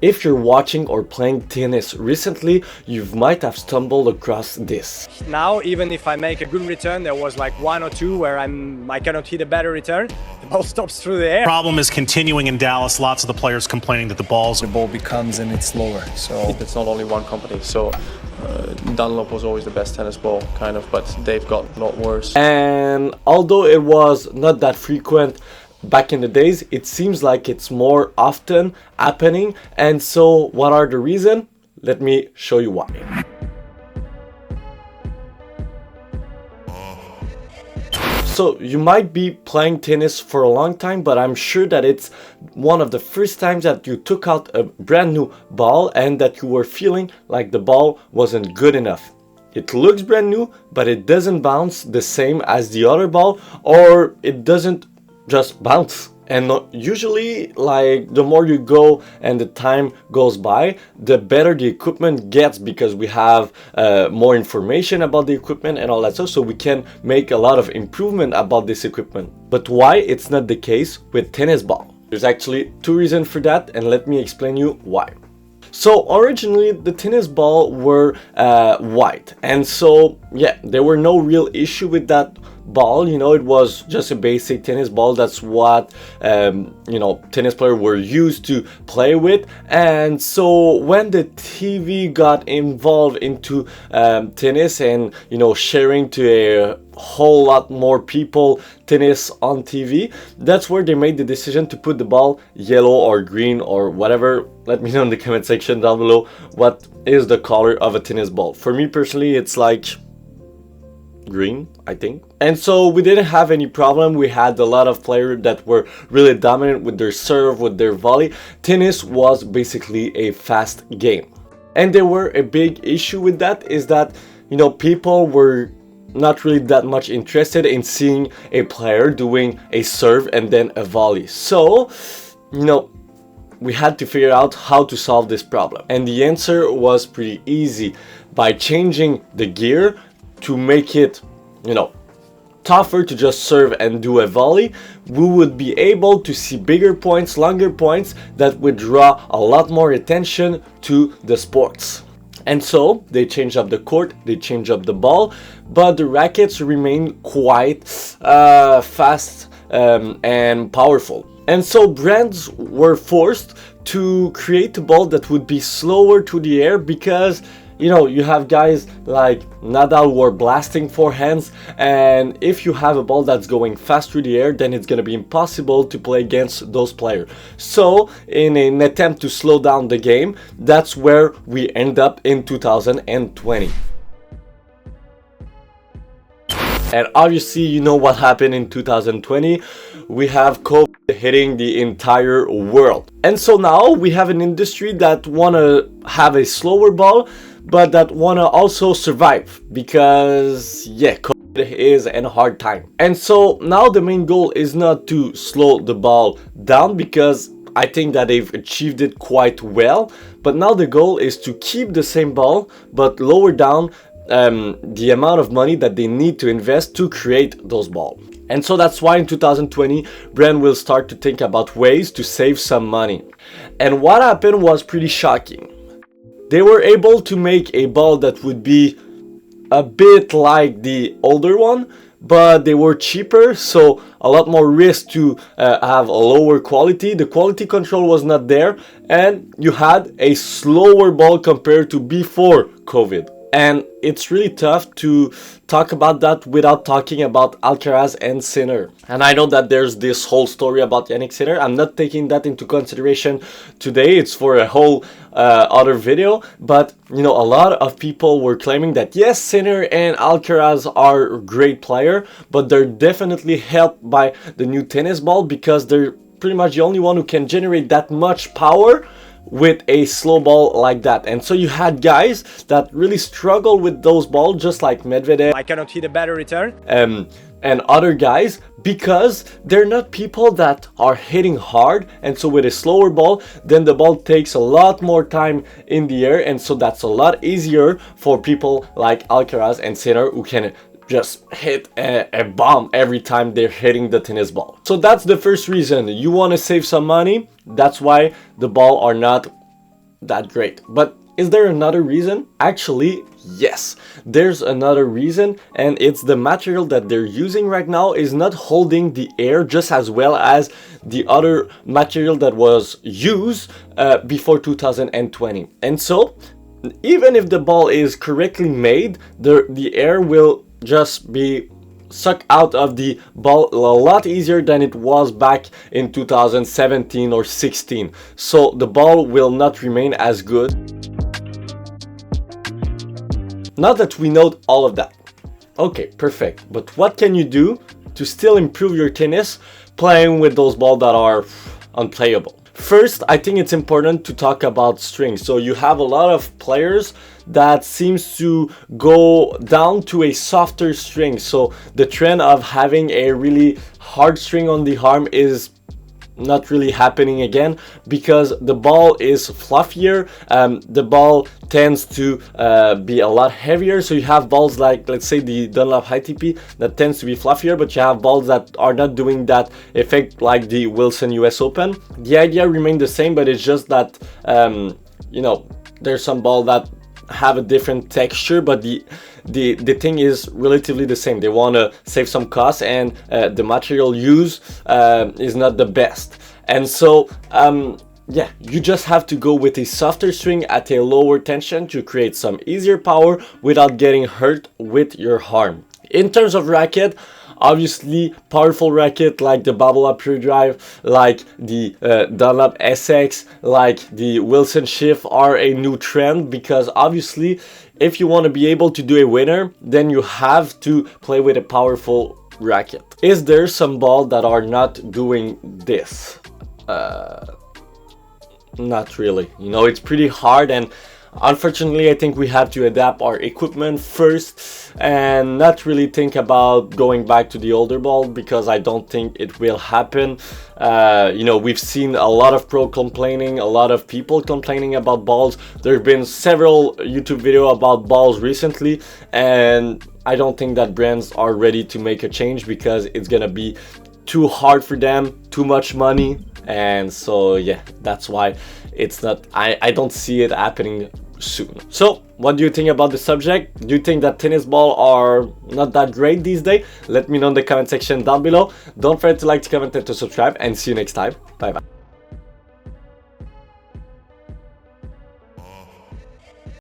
If you're watching or playing tennis recently, you might have stumbled across this. Now, even if I make a good return, there was like one or two where I cannot hit a better return. The ball stops through the air. Problem is continuing in Dallas. Lots of the players complaining that the The ball becomes and it's slower. So it's not only one company. So Dunlop was always the best tennis ball, kind of, but they've got a lot worse. And although it was not that frequent back in the days, it seems like it's more often happening. And so what are the reasons? Let me show you why. So you might be playing tennis for a long time, but I'm sure that it's one of the first times that you took out a brand new ball and that you were feeling like the ball wasn't good enough. It looks brand new, but it doesn't bounce the same as the other ball, or it doesn't just bounce. And usually, like, the more you go and the time goes by, the better the equipment gets, because we have more information about the equipment and all that stuff, so we can make a lot of improvement about this equipment. But why it's not the case with tennis ball? There's actually two reasons for that, and let me explain you why. So originally the tennis ball were white, and so yeah, there were no real issue with that ball. You know, it was just a basic tennis ball. That's what tennis players were used to play with. And so when the TV got involved into tennis and sharing to a whole lot more people tennis on TV, that's where they made the decision to put the ball yellow or green or whatever. Let me know in the comment section down below what is the color of a tennis ball. For me personally, it's like green, I think. And so we didn't have any problem. We had a lot of players that were really dominant with their serve, with their volley. Tennis was basically a fast game. And there were a big issue with that, is that people were not really that much interested in seeing a player doing a serve and then a volley. So we had to figure out how to solve this problem, and the answer was pretty easy. By changing the gear to make it tougher to just serve and do a volley, we would be able to see bigger points, longer points that would draw a lot more attention to the sports. And so they changed up the court, they changed up the ball, but the rackets remain quite fast and powerful. And so brands were forced to create a ball that would be slower to the air, because you have guys like Nadal who are blasting forehands, and if you have a ball that's going fast through the air, then it's going to be impossible to play against those players. So in an attempt to slow down the game, that's where we end up in 2020. And obviously, you know what happened in 2020. We have COVID hitting the entire world. And so now we have an industry that want to have a slower ball, but that want to also survive, because yeah, COVID is a hard time. And so now the main goal is not to slow the ball down, because I think that they've achieved it quite well. But now the goal is to keep the same ball, but lower down the amount of money that they need to invest to create those balls. And so that's why in 2020, brand will start to think about ways to save some money. And what happened was pretty shocking. They were able to make a ball that would be a bit like the older one, but they were cheaper, so a lot more risk to have a lower quality. The quality control was not there, and you had a slower ball compared to before COVID. And it's really tough to talk about that without talking about Alcaraz and Sinner. And I know that there's this whole story about Jannik Sinner. I'm not taking that into consideration today. It's for a whole other video. But a lot of people were claiming that yes, Sinner and Alcaraz are a great player, but they're definitely helped by the new tennis ball, because they're pretty much the only one who can generate that much power with a slow ball like that. And so you had guys that really struggle with those balls, just like Medvedev. I cannot hit a better return. And other guys, because they're not people that are hitting hard, and so with a slower ball, then the ball takes a lot more time in the air, and so that's a lot easier for people like Alcaraz and Sinner, who can just hit a bomb every time they're hitting the tennis ball. So that's the first reason. You want to save some money. That's why the ball are not that great. But is there another reason? Actually, yes, there's another reason, and it's the material that they're using right now is not holding the air just as well as the other material that was used before 2020. And so, even if the ball is correctly made, the air will just be sucked out of the ball a lot easier than it was back in 2017 or 16. So the ball will not remain as good. Now that we know all of that, okay, perfect. But what can you do to still improve your tennis playing with those balls that are unplayable? First, I think it's important to talk about strings. So you have a lot of players that seems to go down to a softer string. So the trend of having a really hard string on the arm is not really happening again because the ball is fluffier. The ball tends to be a lot heavier. So you have balls like, let's say, the Dunlop ITP that tends to be fluffier, but you have balls that are not doing that effect like the Wilson US Open. The idea remains the same, but it's just that you know, there's some ball that have a different texture, but the thing is relatively the same. They want to save some costs, and the material used is not the best. And so yeah, you just have to go with a softer string at a lower tension to create some easier power without getting hurt with your arm. In terms of racket, obviously powerful racket like the Babolat Pure Drive, like the Dunlop SX, like the Wilson Shift are a new trend, because obviously if you want to be able to do a winner, then you have to play with a powerful racket. Is there some balls that are not doing this? Not really. You know, it's pretty hard, and unfortunately I think we have to adapt our equipment first and not really think about going back to the older ball, because I don't think it will happen. You know, we've seen a lot of pro complaining, a lot of people complaining about balls. There have been several YouTube videos about balls recently, and I don't think that brands are ready to make a change because it's gonna be too hard for them, too much money. And so yeah, that's why it's not, I don't see it happening soon. So what do you think about the subject? Do you think that tennis balls are not that great these days? Let me know in the comment section down below. Don't forget to like, to comment, and to subscribe, and see you next time. Bye bye.